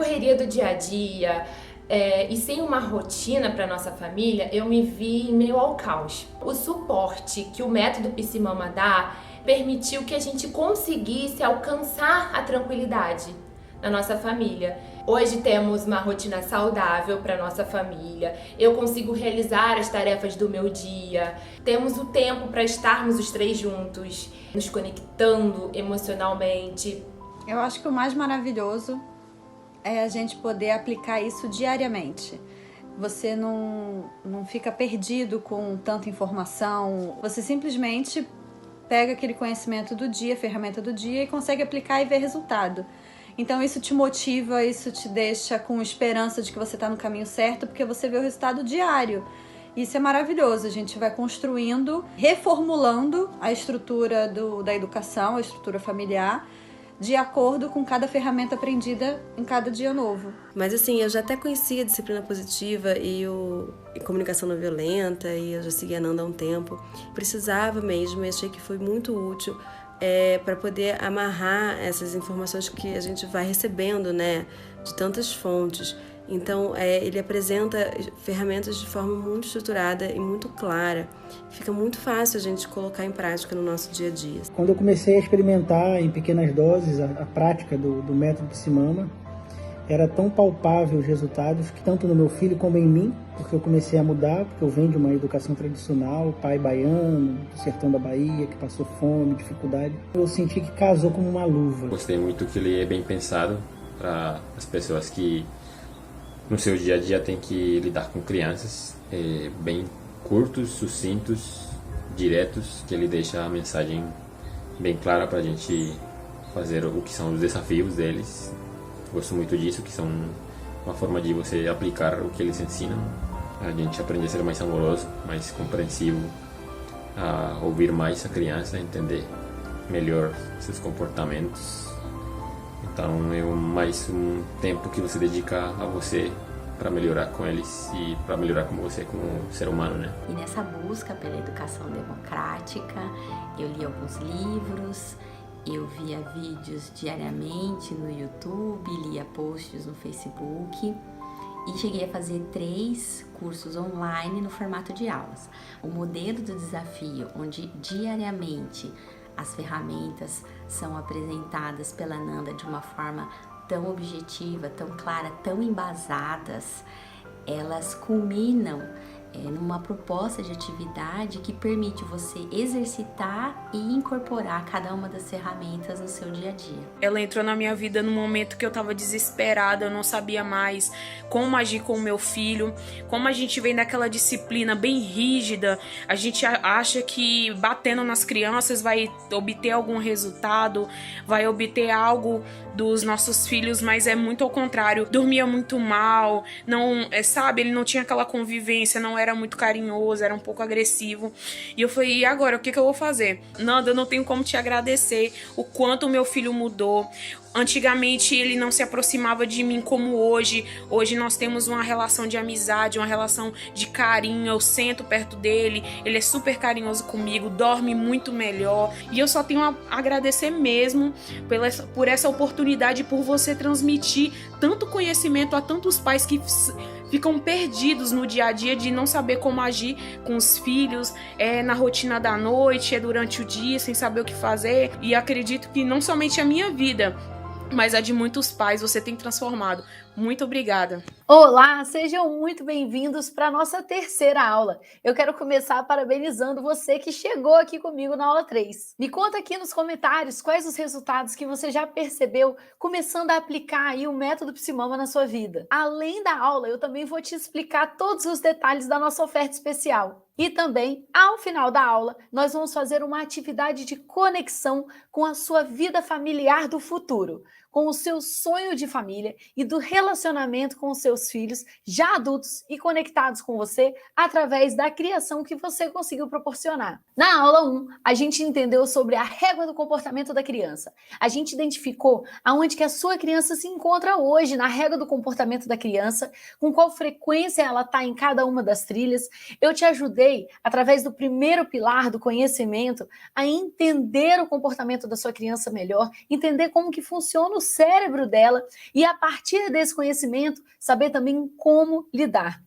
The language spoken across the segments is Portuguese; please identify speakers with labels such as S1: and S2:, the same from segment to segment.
S1: correria do dia a dia, e sem uma rotina para nossa família, eu me vi em meio ao caos. O suporte que o método Psimama dá permitiu que a gente conseguisse alcançar a tranquilidade na nossa família. Hoje temos uma rotina saudável para nossa família, eu consigo realizar as tarefas do meu dia, temos o tempo para estarmos os três juntos, nos conectando emocionalmente.
S2: Eu acho que o mais maravilhoso é a gente poder aplicar isso diariamente. Você não fica perdido com tanta informação, você simplesmente pega aquele conhecimento do dia, ferramenta do dia, e consegue aplicar e ver resultado. Então isso te motiva, isso te deixa com esperança de que você está no caminho certo, porque você vê o resultado diário. Isso é maravilhoso, a gente vai construindo, reformulando a estrutura da educação, a estrutura familiar, de acordo com cada ferramenta aprendida em cada dia novo.
S3: Mas assim, eu já até conhecia a disciplina positiva e comunicação não violenta, e eu já seguia a Nanda há um tempo. Precisava mesmo, e achei que foi muito útil para poder amarrar essas informações que a gente vai recebendo, né, de tantas fontes. Então, ele apresenta ferramentas de forma muito estruturada e muito clara. Fica muito fácil a gente colocar em prática no nosso dia a dia.
S4: Quando eu comecei a experimentar em pequenas doses a prática do método Psimama, era tão palpável os resultados, que tanto no meu filho como em mim, porque eu comecei a mudar, porque eu venho de uma educação tradicional, pai baiano, do sertão da Bahia, que passou fome, dificuldade. Eu senti que casou como uma luva.
S5: Gostei muito que ele é bem pensado para as pessoas que no seu dia a dia têm que lidar com crianças, bem curtos, sucintos, diretos, que ele deixa a mensagem bem clara para a gente fazer o que são os desafios deles. Gosto muito disso, que são uma forma de você aplicar o que eles ensinam. A gente aprende a ser mais amoroso, mais compreensivo, a ouvir mais a criança, a entender melhor seus comportamentos. Então é mais um tempo que você dedica a você para melhorar com eles e para melhorar com você como ser humano, né?
S6: E nessa busca pela educação democrática, eu li alguns livros, eu via vídeos diariamente no YouTube, lia posts no Facebook e cheguei a fazer 3 cursos online no formato de aulas. O modelo do desafio, onde diariamente as ferramentas são apresentadas pela Nanda de uma forma tão objetiva, tão clara, tão embasadas, elas culminam numa proposta de atividade que permite você exercitar e incorporar cada uma das ferramentas no seu dia a dia.
S7: Ela entrou na minha vida no momento que eu estava desesperada, eu não sabia mais como agir com o meu filho. Como a gente vem daquela disciplina bem rígida, a gente acha que batendo nas crianças vai obter algum resultado, vai obter algo dos nossos filhos, mas é muito ao contrário. Dormia muito mal, não, sabe, ele não tinha aquela convivência, não era muito carinhoso, era um pouco agressivo. E eu falei, e agora, o que eu vou fazer? Nanda, eu não tenho como te agradecer o quanto o meu filho mudou. Antigamente ele não se aproximava de mim como hoje. Hoje nós temos uma relação de amizade, uma relação de carinho. Eu sento perto dele, ele é super carinhoso comigo, dorme muito melhor. E eu só tenho a agradecer mesmo por essa oportunidade, por você transmitir tanto conhecimento a tantos pais que ficam perdidos no dia a dia de não saber como agir com os filhos, na rotina da noite, durante o dia, sem saber o que fazer. E acredito que não somente a minha vida, mas a de muitos pais você tem transformado. Muito obrigada.
S8: Olá, sejam muito bem-vindos para a nossa terceira aula. Eu quero começar parabenizando você que chegou aqui comigo na aula 3. Me conta aqui nos comentários quais os resultados que você já percebeu começando a aplicar aí o método Psimama na sua vida. Além da aula, eu também vou te explicar todos os detalhes da nossa oferta especial. E também, ao final da aula, nós vamos fazer uma atividade de conexão com a sua vida familiar do futuro, com o seu sonho de família e do relacionamento com os seus seus filhos, já adultos e conectados com você, através da criação que você conseguiu proporcionar. Na aula 1, a gente entendeu sobre a régua do comportamento da criança. A gente identificou aonde que a sua criança se encontra hoje na régua do comportamento da criança, com qual frequência ela está em cada uma das trilhas. Eu te ajudei, através do primeiro pilar do conhecimento, a entender o comportamento da sua criança melhor, entender como que funciona o cérebro dela e, a partir desse conhecimento, saber também como lidar.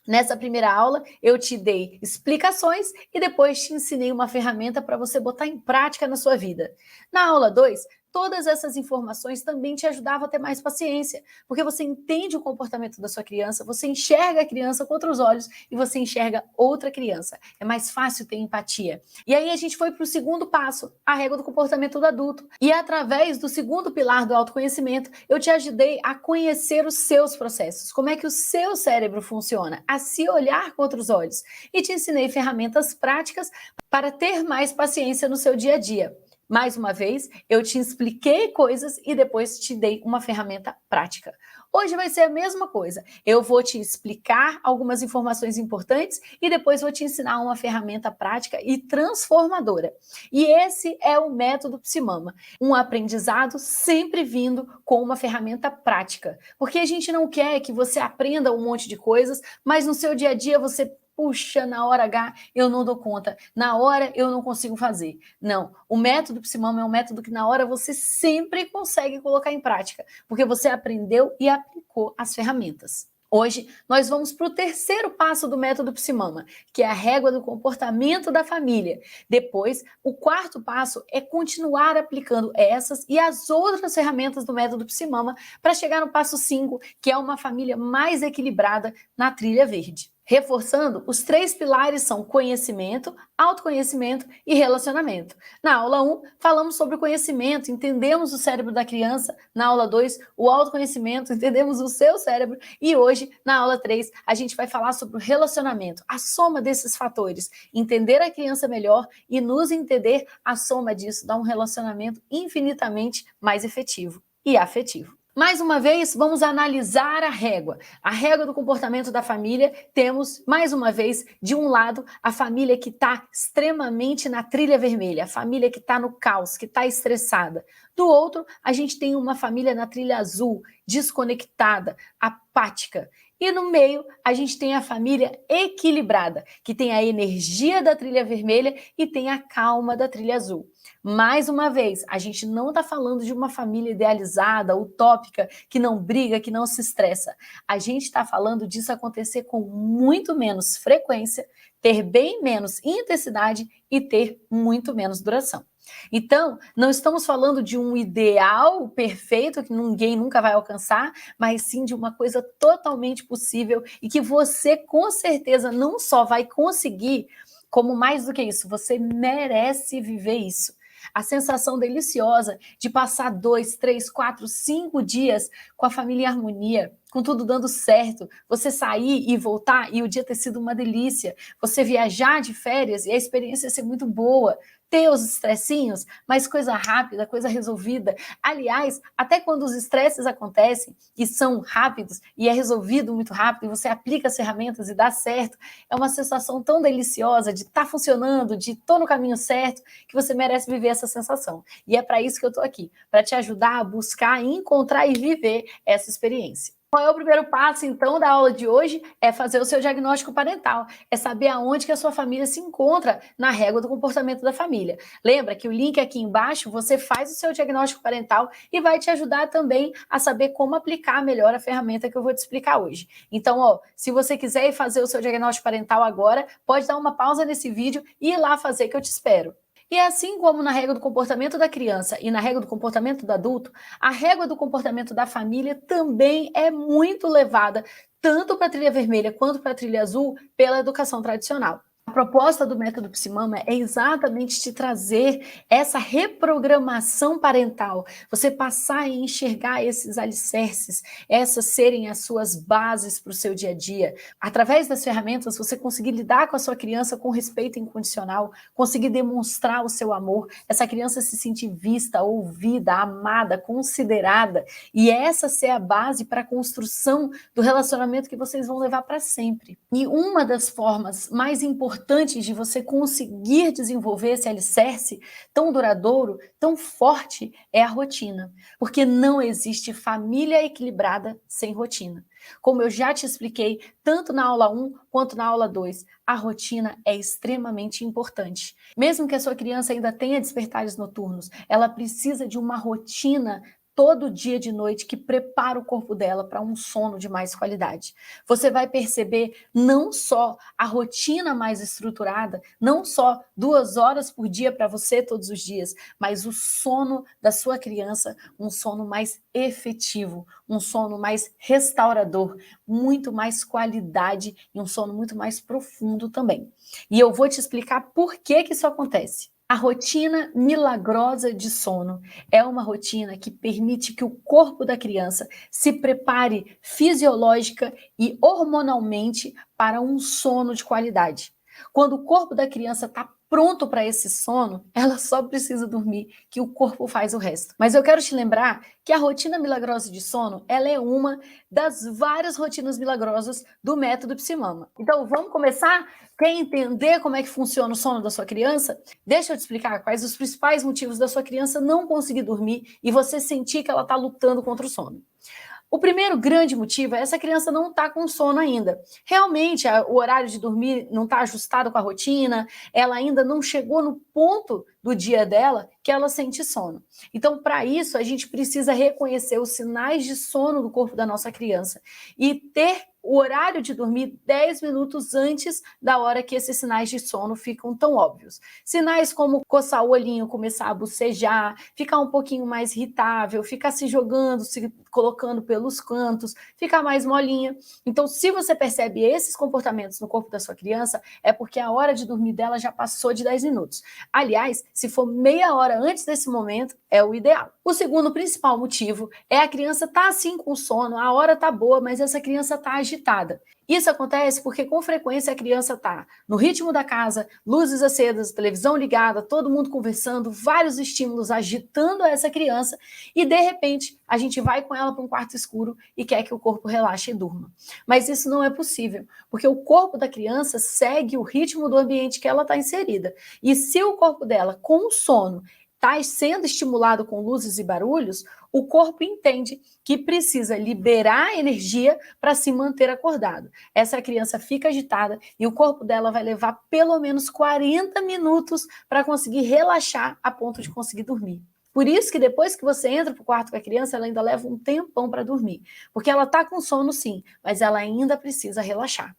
S8: Nessa primeira aula, eu te dei explicações e depois te ensinei uma ferramenta para você botar em prática na sua vida. Na aula 2, todas essas informações também te ajudavam a ter mais paciência, porque você entende o comportamento da sua criança, você enxerga a criança com outros olhos e você enxerga outra criança. É mais fácil ter empatia. E aí a gente foi para o segundo passo, a régua do comportamento do adulto. E através do segundo pilar do autoconhecimento, eu te ajudei a conhecer os seus processos, como é que o seu cérebro funciona, a se olhar com outros olhos. E te ensinei ferramentas práticas para ter mais paciência no seu dia a dia. Mais uma vez, eu te expliquei coisas e depois te dei uma ferramenta prática. Hoje vai ser a mesma coisa. Eu vou te explicar algumas informações importantes e depois vou te ensinar uma ferramenta prática e transformadora. E esse é o método Psimama, um aprendizado sempre vindo com uma ferramenta prática. Porque a gente não quer que você aprenda um monte de coisas, mas no seu dia a dia você puxa, na hora H eu não dou conta, na hora eu não consigo fazer. Não, o método Psimama é um método que na hora você sempre consegue colocar em prática, porque você aprendeu e aplicou as ferramentas. Hoje, nós vamos para o terceiro passo do método Psimama, que é a régua do comportamento da família. Depois, o quarto passo é continuar aplicando essas e as outras ferramentas do método Psimama para chegar no passo 5, que é uma família mais equilibrada na trilha verde. Reforçando, os 3 pilares são conhecimento, autoconhecimento e relacionamento. Na aula 1, falamos sobre o conhecimento, entendemos o cérebro da criança. Na aula 2, o autoconhecimento, entendemos o seu cérebro. E hoje, na aula 3, a gente vai falar sobre o relacionamento, a soma desses fatores. Entender a criança melhor e nos entender, a soma disso dá um relacionamento infinitamente mais efetivo e afetivo. Mais uma vez, vamos analisar a régua. A régua do comportamento da família, temos, mais uma vez, de um lado, a família que está extremamente na trilha vermelha, a família que está no caos, que está estressada. Do outro, a gente tem uma família na trilha azul, desconectada, apática. E no meio, a gente tem a família equilibrada, que tem a energia da trilha vermelha e tem a calma da trilha azul. Mais uma vez, a gente não está falando de uma família idealizada, utópica, que não briga, que não se estressa. A gente está falando disso acontecer com muito menos frequência, ter bem menos intensidade e ter muito menos duração. Então, não estamos falando de um ideal perfeito que ninguém nunca vai alcançar, mas sim de uma coisa totalmente possível e que você, com certeza, não só vai conseguir, como mais do que isso, você merece viver isso. A sensação deliciosa de passar 2, 3, 4, 5 dias com a família em harmonia, com tudo dando certo, você sair e voltar e o dia ter sido uma delícia, você viajar de férias e a experiência ser muito boa, ter os estressinhos, mas coisa rápida, coisa resolvida. Aliás, até quando os estresses acontecem e são rápidos e é resolvido muito rápido e você aplica as ferramentas e dá certo, é uma sensação tão deliciosa de estar funcionando, de estar no caminho certo, que você merece viver essa sensação. E é para isso que eu estou aqui, para te ajudar a buscar, encontrar e viver essa experiência. Qual é o primeiro passo, então, da aula de hoje? É fazer o seu diagnóstico parental. É saber aonde que a sua família se encontra na régua do comportamento da família. Lembra que o link aqui embaixo, você faz o seu diagnóstico parental e vai te ajudar também a saber como aplicar melhor a ferramenta que eu vou te explicar hoje. Então, se você quiser ir fazer o seu diagnóstico parental agora, pode dar uma pausa nesse vídeo e ir lá fazer que eu te espero. E assim como na régua do comportamento da criança e na régua do comportamento do adulto, a régua do comportamento da família também é muito levada, tanto para a trilha vermelha quanto para a trilha azul, pela educação tradicional. A proposta do método Psimama é exatamente te trazer essa reprogramação parental, você passar a enxergar esses alicerces, essas serem as suas bases para o seu dia a dia. Através das ferramentas, você conseguir lidar com a sua criança com respeito incondicional, conseguir demonstrar o seu amor, essa criança se sentir vista, ouvida, amada, considerada, e essa ser a base para a construção do relacionamento que vocês vão levar para sempre. E uma das formas mais importantes de você conseguir desenvolver esse alicerce tão duradouro, tão forte, é a rotina. Porque não existe família equilibrada sem rotina. Como eu já te expliquei, tanto na aula 1 quanto na aula 2, a rotina é extremamente importante. Mesmo que a sua criança ainda tenha despertares noturnos, ela precisa de uma rotina todo dia de noite que prepara o corpo dela para um sono de mais qualidade. Você vai perceber não só a rotina mais estruturada, não só 2 horas por dia para você todos os dias, mas o sono da sua criança, um sono mais efetivo, um sono mais restaurador, muito mais qualidade e um sono muito mais profundo também. E eu vou te explicar por que isso acontece. A rotina milagrosa de sono é uma rotina que permite que o corpo da criança se prepare fisiológica e hormonalmente para um sono de qualidade. Quando o corpo da criança está pronto para esse sono, ela só precisa dormir, que o corpo faz o resto. Mas eu quero te lembrar que a rotina milagrosa de sono, ela é uma das várias rotinas milagrosas do método Psimama. Então, vamos começar? Quer entender como é que funciona o sono da sua criança? Deixa eu te explicar quais os principais motivos da sua criança não conseguir dormir e você sentir que ela está lutando contra o sono. O primeiro grande motivo é essa criança não está com sono ainda. Realmente, o horário de dormir não está ajustado com a rotina, ela ainda não chegou no ponto do dia dela que ela sente sono. Então, para isso, a gente precisa reconhecer os sinais de sono do corpo da nossa criança e ter o horário de dormir 10 minutos antes da hora que esses sinais de sono ficam tão óbvios. Sinais como coçar o olhinho, começar a bocejar, ficar um pouquinho mais irritável, ficar se jogando, se colocando pelos cantos, ficar mais molinha. Então, se você percebe esses comportamentos no corpo da sua criança, é porque a hora de dormir dela já passou de 10 minutos. Aliás, se for meia hora antes desse momento, é o ideal. O segundo principal motivo é a criança estar assim com sono, a hora tá boa, mas essa criança está agitada. Isso acontece porque com frequência a criança está no ritmo da casa, luzes acedas, televisão ligada, todo mundo conversando, vários estímulos agitando essa criança e de repente a gente vai com ela para um quarto escuro e quer que o corpo relaxe e durma. Mas isso não é possível, porque o corpo da criança segue o ritmo do ambiente que ela está inserida. E se o corpo dela, com o sono, está sendo estimulado com luzes e barulhos, o corpo entende que precisa liberar energia para se manter acordado. Essa criança fica agitada e o corpo dela vai levar pelo menos 40 minutos para conseguir relaxar a ponto de conseguir dormir. Por isso que depois que você entra para o quarto com a criança, ela ainda leva um tempão para dormir. Porque ela está com sono sim, mas ela ainda precisa relaxar.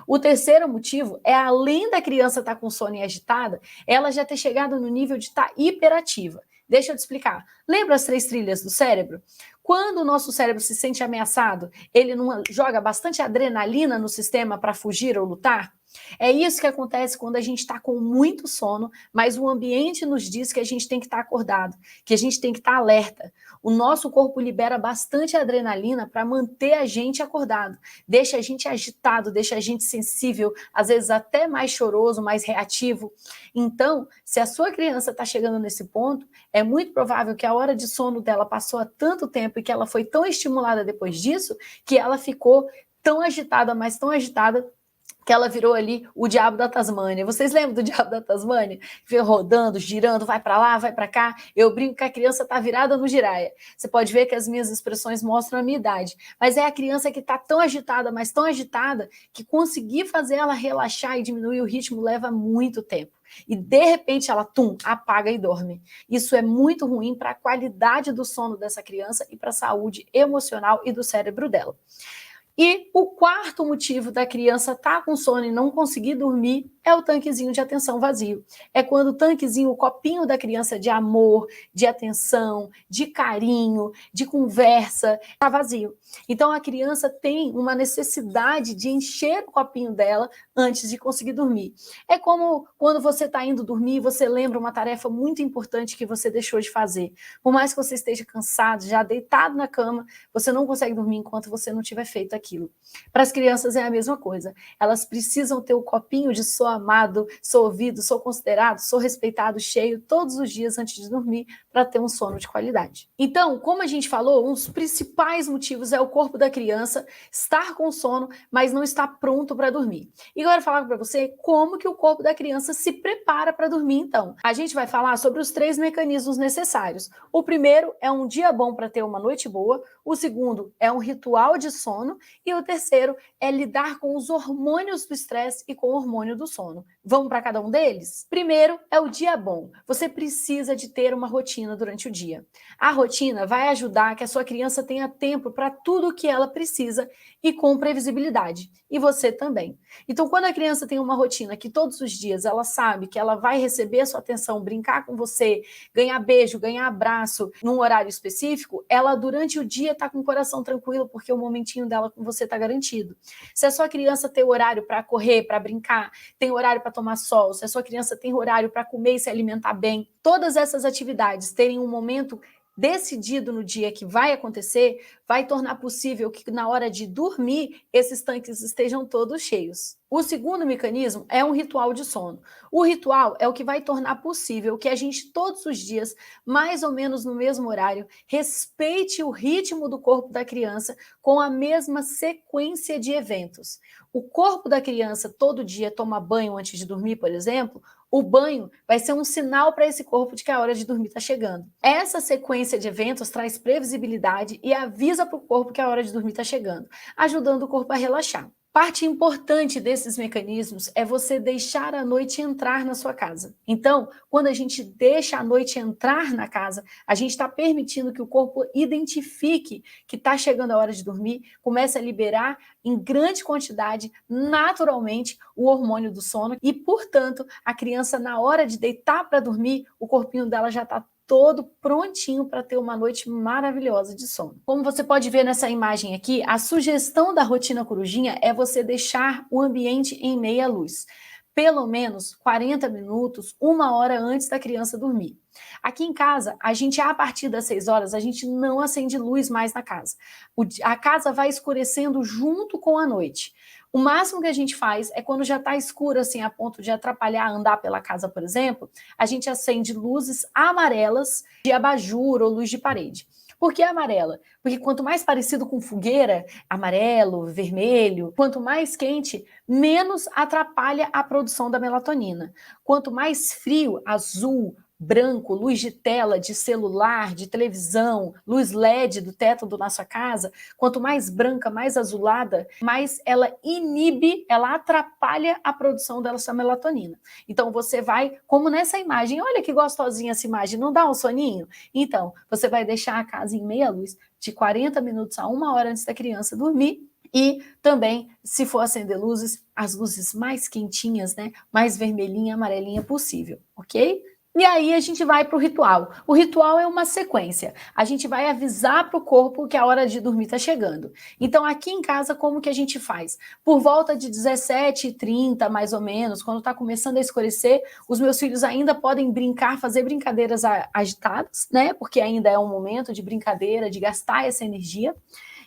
S8: O terceiro motivo é, além da criança estar com sono e agitada, ela já ter chegado no nível de estar hiperativa. Deixa eu te explicar. Lembra as 3 trilhas do cérebro? Quando o nosso cérebro se sente ameaçado, ele não joga bastante adrenalina no sistema para fugir ou lutar? É isso que acontece quando a gente está com muito sono, mas o ambiente nos diz que a gente tem que estar acordado, que a gente tem que estar alerta. O nosso corpo libera bastante adrenalina para manter a gente acordado, deixa a gente agitado, deixa a gente sensível, às vezes até mais choroso, mais reativo. Então, se a sua criança está chegando nesse ponto, é muito provável que a hora de sono dela passou há tanto tempo e que ela foi tão estimulada depois disso, que ela ficou tão agitada, mas tão agitada, que ela virou ali o diabo da Tasmânia. Vocês lembram do diabo da Tasmânia? Veio rodando, girando, vai para lá, vai para cá. Eu brinco que a criança está virada no giraia. Você pode ver que as minhas expressões mostram a minha idade. Mas é a criança que está tão agitada, mas tão agitada, que conseguir fazer ela relaxar e diminuir o ritmo leva muito tempo. E de repente ela, apaga e dorme. Isso é muito ruim para a qualidade do sono dessa criança e para a saúde emocional e do cérebro dela. E o quarto motivo da criança estar com sono e não conseguir dormir é o tanquezinho de atenção vazio. É quando o tanquezinho, o copinho da criança de amor, de atenção, de carinho, de conversa, está vazio. Então a criança tem uma necessidade de encher o copinho dela antes de conseguir dormir. É como quando você está indo dormir, você lembra uma tarefa muito importante que você deixou de fazer. Por mais que você esteja cansado, já deitado na cama, você não consegue dormir enquanto você não tiver feito aquilo. Para as crianças é a mesma coisa. Elas precisam ter o copinho de sou amado, sou ouvido, sou considerado, sou respeitado, cheio todos os dias antes de dormir para ter um sono de qualidade. Então, como a gente falou, um dos principais motivos é o corpo da criança estar com sono, mas não estar pronto para dormir. E agora eu vou falar para você como que o corpo da criança se prepara para dormir, então. A gente vai falar sobre os 3 mecanismos necessários. O primeiro é um dia bom para ter uma noite boa, o segundo é um ritual de sono e o terceiro é lidar com os hormônios do estresse e com o hormônio do sono. Vamos para cada um deles? Primeiro é o dia bom. Você precisa de ter uma rotina durante o dia. A rotina vai ajudar que a sua criança tenha tempo para tudo o que ela precisa e com previsibilidade. E você também. Então, quando a criança tem uma rotina que todos os dias ela sabe que ela vai receber a sua atenção, brincar com você, ganhar beijo, ganhar abraço num horário específico, ela durante o dia está com o coração tranquilo porque o momentinho dela com você está garantido. Se a sua criança tem horário para correr, para brincar, tem horário para tomar sol, se a sua criança tem horário para comer e se alimentar bem, todas essas atividades terem um momento decidido no dia que vai acontecer, vai tornar possível que na hora de dormir, esses tanques estejam todos cheios. O segundo mecanismo é um ritual de sono. O ritual é o que vai tornar possível que a gente todos os dias, mais ou menos no mesmo horário, respeite o ritmo do corpo da criança com a mesma sequência de eventos. O corpo da criança todo dia toma banho antes de dormir, por exemplo, o banho vai ser um sinal para esse corpo de que a hora de dormir está chegando. Essa sequência de eventos traz previsibilidade e avisa para o corpo que a hora de dormir está chegando, ajudando o corpo a relaxar. Parte importante desses mecanismos é você deixar a noite entrar na sua casa. Então, quando a gente deixa a noite entrar na casa, a gente está permitindo que o corpo identifique que está chegando a hora de dormir, comece a liberar em grande quantidade, naturalmente, o hormônio do sono e, portanto, a criança, na hora de deitar para dormir, o corpinho dela já está todo prontinho para ter uma noite maravilhosa de sono. Como você pode ver nessa imagem aqui, a sugestão da rotina corujinha é você deixar o ambiente em meia luz. Pelo menos 40 minutos, 1 hora antes da criança dormir. Aqui em casa, a partir das 6 horas, a gente não acende luz mais na casa. A casa vai escurecendo junto com a noite. O máximo que a gente faz é quando já está escuro, assim, a ponto de atrapalhar andar pela casa, por exemplo, a gente acende luzes amarelas de abajur ou luz de parede. Por que amarela? Porque quanto mais parecido com fogueira, amarelo, vermelho, quanto mais quente, menos atrapalha a produção da melatonina. Quanto mais frio, azul, branco, luz de tela, de celular, de televisão, luz LED do teto da nossa casa, quanto mais branca, mais azulada, mais ela inibe, ela atrapalha a produção dessa melatonina. Então você vai, como nessa imagem, olha que gostosinha essa imagem, não dá um soninho? Então, você vai deixar a casa em meia luz, de 40 minutos a 1 hora antes da criança dormir, e também, se for acender luzes, as luzes mais quentinhas, né, mais vermelhinha, amarelinha possível, ok? E aí a gente vai para o ritual. O ritual é uma sequência. A gente vai avisar para o corpo que a hora de dormir está chegando. Então aqui em casa, como que a gente faz? Por volta de 17h30, mais ou menos, quando está começando a escurecer, os meus filhos ainda podem brincar, fazer brincadeiras agitadas, né? Porque ainda é um momento de brincadeira, de gastar essa energia.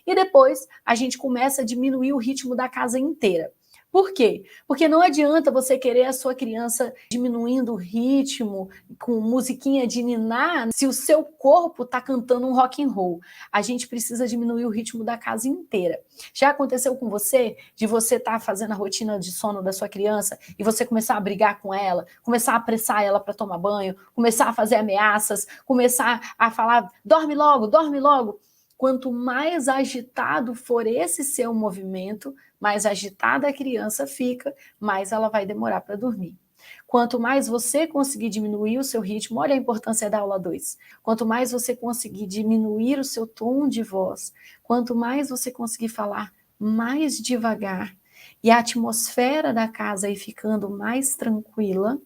S8: E depois a gente começa a diminuir o ritmo da casa inteira. Por quê? Porque não adianta você querer a sua criança diminuindo o ritmo, com musiquinha de ninar, se o seu corpo está cantando um rock and roll. A gente precisa diminuir o ritmo da casa inteira. Já aconteceu com você, de você estar fazendo a rotina de sono da sua criança e você começar a brigar com ela, começar a apressar ela para tomar banho, começar a fazer ameaças, começar a falar, dorme logo, dorme logo. Quanto mais agitado for esse seu movimento, mais agitada a criança fica, mais ela vai demorar para dormir. Quanto mais você conseguir diminuir o seu ritmo, olha a importância da aula 2. Quanto mais você conseguir diminuir o seu tom de voz, quanto mais você conseguir falar mais devagar, e a atmosfera da casa aí ficando mais tranquila,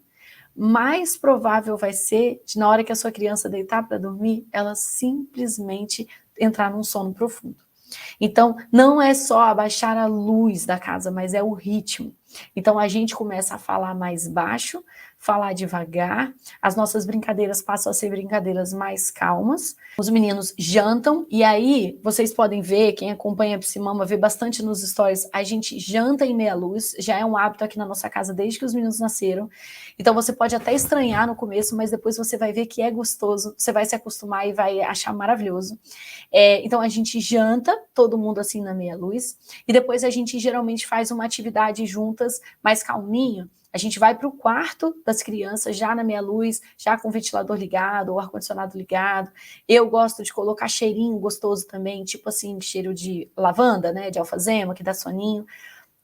S8: mais provável vai ser de, na hora que a sua criança deitar para dormir, ela simplesmente entrar num sono profundo. Então, não é só abaixar a luz da casa, mas é o ritmo. Então, a gente começa a falar mais baixo, falar devagar, as nossas brincadeiras passam a ser brincadeiras mais calmas, os meninos jantam, e aí vocês podem ver, quem acompanha a Psimama vê bastante nos stories, a gente janta em meia luz, já é um hábito aqui na nossa casa desde que os meninos nasceram, então você pode até estranhar no começo, mas depois você vai ver que é gostoso, você vai se acostumar e vai achar maravilhoso. Então a gente janta, todo mundo assim na meia luz, e depois a gente geralmente faz uma atividade juntas, mais calminho. A gente vai para o quarto das crianças, já na meia luz, já com o ventilador ligado, o ar-condicionado ligado. Eu gosto de colocar cheirinho gostoso também, tipo assim, cheiro de lavanda, né, de alfazema, que dá soninho.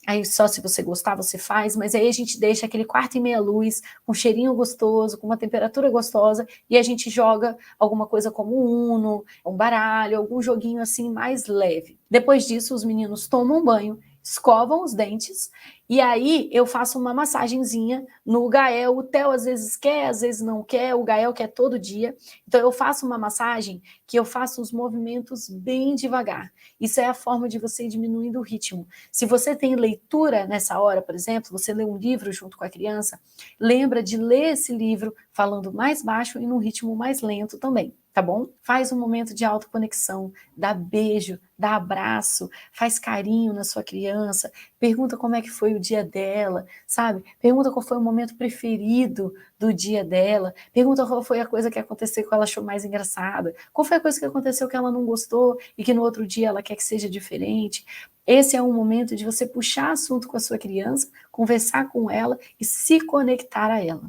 S8: Aí só se você gostar, você faz, mas aí a gente deixa aquele quarto em meia luz, com cheirinho gostoso, com uma temperatura gostosa, e a gente joga alguma coisa como Uno, um baralho, algum joguinho assim mais leve. Depois disso, os meninos tomam banho, escovam os dentes, e aí eu faço uma massagenzinha no Gael. O Theo às vezes quer, às vezes não quer, o Gael quer todo dia. Então eu faço uma massagem que eu faço os movimentos bem devagar. Isso é a forma de você ir diminuindo o ritmo. Se você tem leitura nessa hora, por exemplo, você lê um livro junto com a criança, lembra de ler esse livro falando mais baixo e num ritmo mais lento também. Tá bom? Faz um momento de autoconexão, dá beijo, dá abraço, faz carinho na sua criança, pergunta como é que foi o dia dela, sabe? Pergunta qual foi o momento preferido do dia dela, pergunta qual foi a coisa que aconteceu que ela achou mais engraçada, qual foi a coisa que aconteceu que ela não gostou e que no outro dia ela quer que seja diferente. Esse é um momento de você puxar assunto com a sua criança, conversar com ela e se conectar a ela.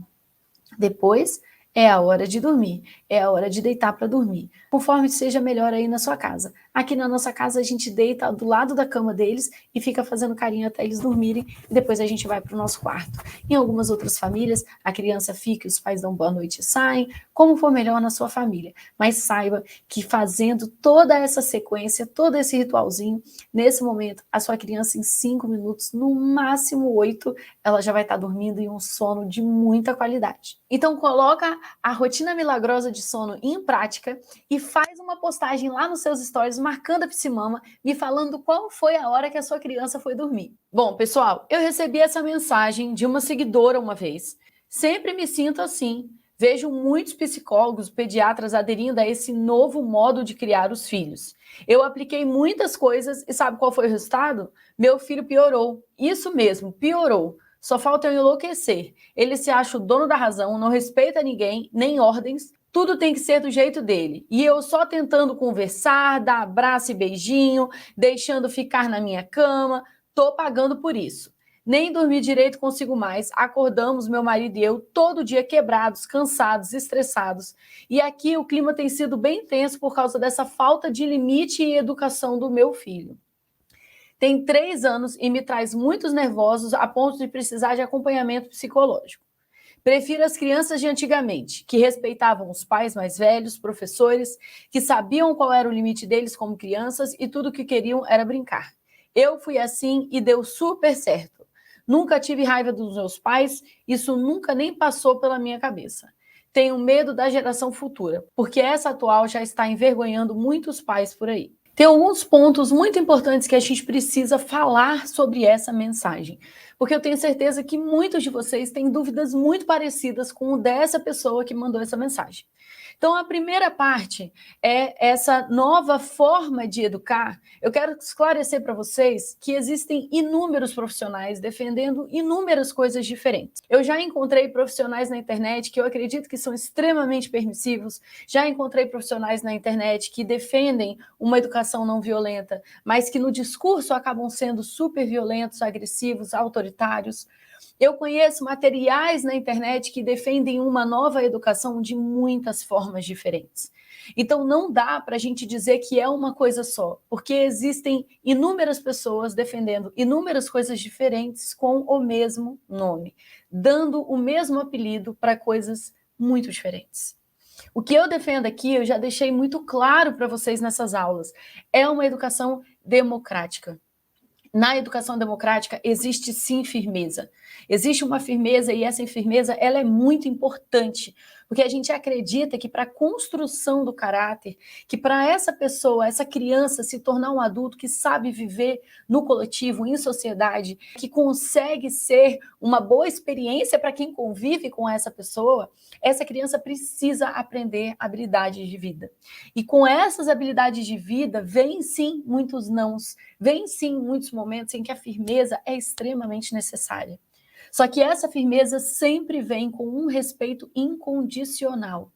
S8: Depois, é a hora de dormir, é a hora de deitar para dormir, conforme seja melhor aí na sua casa. Aqui na nossa casa a gente deita do lado da cama deles e fica fazendo carinho até eles dormirem, e depois a gente vai para o nosso quarto. Em algumas outras famílias, a criança fica e os pais dão boa noite e saem, como for melhor na sua família. Mas saiba que fazendo toda essa sequência, todo esse ritualzinho, nesse momento, a sua criança em 5 minutos, no máximo 8, ela já vai estar dormindo em um sono de muita qualidade. Então coloca a rotina milagrosa de sono em prática e faz uma postagem lá nos seus stories marcando a Psimama, me falando qual foi a hora que a sua criança foi dormir. Bom, pessoal, eu recebi essa mensagem de uma seguidora uma vez. Sempre me sinto assim. Vejo muitos psicólogos, pediatras aderindo a esse novo modo de criar os filhos. Eu apliquei muitas coisas e sabe qual foi o resultado? Meu filho piorou. Isso mesmo, piorou. Só falta eu enlouquecer. Ele se acha o dono da razão, não respeita ninguém, nem ordens. Tudo tem que ser do jeito dele. E eu só tentando conversar, dar abraço e beijinho, deixando ficar na minha cama. Tô pagando por isso. Nem dormir direito consigo mais. Acordamos, meu marido e eu, todo dia quebrados, cansados, estressados. E aqui o clima tem sido bem tenso por causa dessa falta de limite e educação do meu filho. Tem 3 anos e me traz muitos nervosos a ponto de precisar de acompanhamento psicológico. Prefiro as crianças de antigamente, que respeitavam os pais mais velhos, professores, que sabiam qual era o limite deles como crianças e tudo o que queriam era brincar. Eu fui assim e deu super certo. Nunca tive raiva dos meus pais, isso nunca nem passou pela minha cabeça. Tenho medo da geração futura, porque essa atual já está envergonhando muitos pais por aí. Tem alguns pontos muito importantes que a gente precisa falar sobre essa mensagem, porque eu tenho certeza que muitos de vocês têm dúvidas muito parecidas com o dessa pessoa que mandou essa mensagem. Então, a primeira parte é essa nova forma de educar. Eu quero esclarecer para vocês que existem inúmeros profissionais defendendo inúmeras coisas diferentes. Eu já encontrei profissionais na internet que eu acredito que são extremamente permissivos, já encontrei profissionais na internet que defendem uma educação não violenta, mas que no discurso acabam sendo super violentos, agressivos, autoritários. Eu conheço materiais na internet que defendem uma nova educação de muitas formas diferentes. Então, não dá para a gente dizer que é uma coisa só, porque existem inúmeras pessoas defendendo inúmeras coisas diferentes com o mesmo nome, dando o mesmo apelido para coisas muito diferentes. O que eu defendo aqui, eu já deixei muito claro para vocês nessas aulas, é uma educação democrática. Na educação democrática existe sim firmeza. Existe uma firmeza e essa firmeza ela é muito importante, porque a gente acredita que para a construção do caráter, que para essa pessoa, essa criança se tornar um adulto que sabe viver no coletivo, em sociedade, que consegue ser uma boa experiência para quem convive com essa pessoa, essa criança precisa aprender habilidades de vida. E com essas habilidades de vida, vem sim muitos nãos, vem sim muitos momentos em que a firmeza é extremamente necessária. Só que essa firmeza sempre vem com um respeito incondicional.